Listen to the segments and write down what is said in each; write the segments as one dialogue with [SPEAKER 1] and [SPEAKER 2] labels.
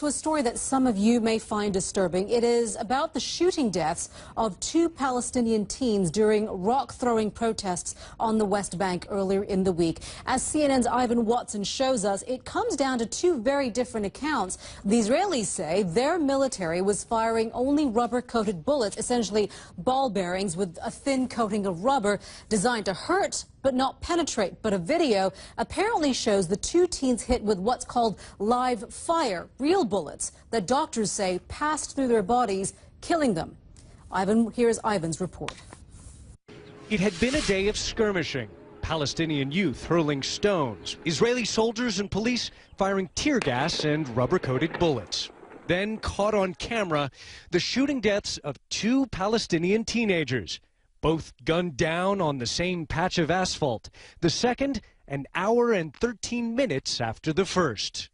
[SPEAKER 1] to a story that some of you may find disturbing. It is about the shooting deaths of two Palestinian teens during rock-throwing protests on the West Bank earlier in the week. As CNN's Ivan Watson shows us, it comes down to two very different accounts. The Israelis say their military was firing only rubber-coated bullets, essentially ball bearings with a thin coating of rubber designed to hurt but not penetrate. But a video apparently shows the two teens hit with what's called live fire, real bullets that doctors say passed through their bodies, killing them. Here's Ivan's report.
[SPEAKER 2] It had been a day of skirmishing. Palestinian youth hurling stones, Israeli soldiers and police firing tear gas and rubber-coated bullets. Then, caught on camera, the shooting deaths of two Palestinian teenagers, both gunned down on the same patch of asphalt. The second, an hour and 13 minutes after the first.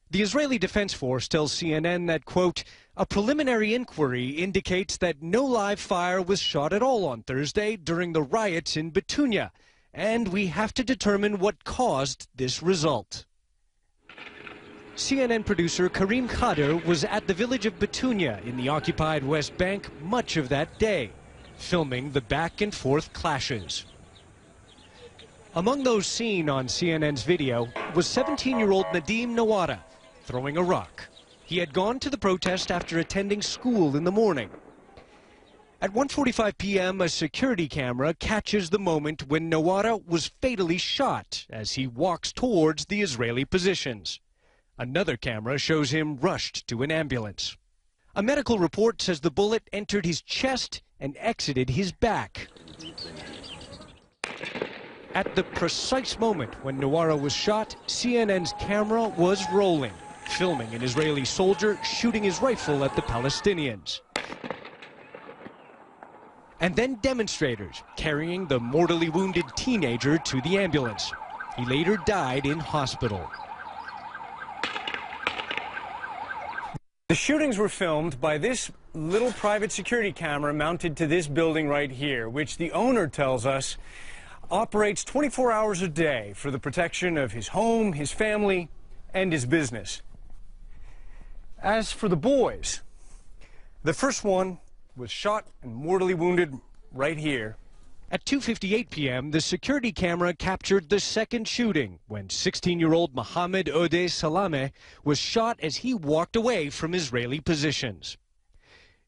[SPEAKER 2] The Israeli Defense Force tells CNN that, quote, a preliminary inquiry indicates that no live fire was shot at all on Thursday during the riots in Betunia, and we have to determine what caused this result. CNN producer Karim Khader was at the village of Betunia in the occupied West Bank much of that day, filming the back-and-forth clashes. Among those seen on CNN's video was 17-year-old Nadim Nawara throwing a rock. He had gone to the protest after attending school in the morning. At 1:45 p.m., a security camera catches the moment when Nawara was fatally shot as he walks towards the Israeli positions. Another camera shows him rushed to an ambulance. A medical report says the bullet entered his chest and exited his back. At the precise moment when Nawara was shot, CNN's camera was rolling, filming an Israeli soldier shooting his rifle at the Palestinians. And then demonstrators carrying the mortally wounded teenager to the ambulance. He later died in hospital. The shootings were filmed by this little private security camera mounted to this building right here, which the owner tells us operates 24 hours a day for the protection of his home, his family, and his business. As for the boys, the first one was shot and mortally wounded right here. At 2:58 p.m., the security camera captured the second shooting when 16-year-old Mohammed Odeh Salameh was shot as he walked away from Israeli positions.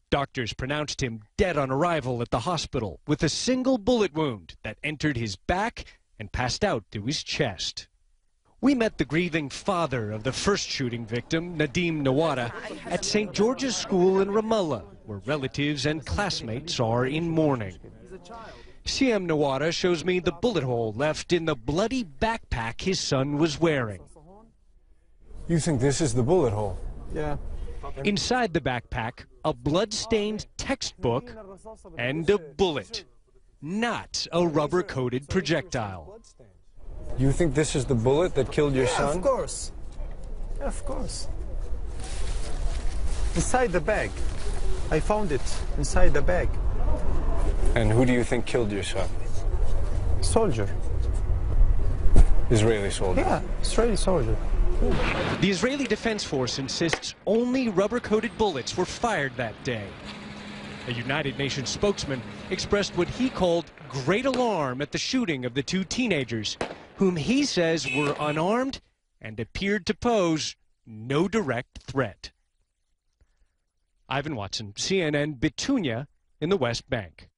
[SPEAKER 2] Doctors pronounced him dead on arrival at the hospital with a single bullet wound that entered his back and passed out to his chest. We met the grieving father of the first shooting victim, Nadim Nawara, at St. George's School in Ramallah, where relatives and classmates are in mourning. CM Nawara shows me the bullet hole left in the bloody backpack his son was wearing.
[SPEAKER 3] You think this is the bullet hole?
[SPEAKER 4] Yeah.
[SPEAKER 2] Inside the backpack, a blood-stained textbook and a bullet, not a rubber-coated projectile.
[SPEAKER 3] You think this is the bullet that killed your son?
[SPEAKER 4] Of course. Of course. Inside the bag. I found it inside the bag.
[SPEAKER 3] And who do you think killed your son?
[SPEAKER 4] Soldier.
[SPEAKER 3] Israeli soldier?
[SPEAKER 4] Yeah, Israeli soldier.
[SPEAKER 2] The Israeli Defense Force insists only rubber-coated bullets were fired that day. A United Nations spokesman expressed what he called great alarm at the shooting of the two teenagers, whom he says were unarmed and appeared to pose no direct threat. Ivan Watson, CNN, Betunia in the West Bank.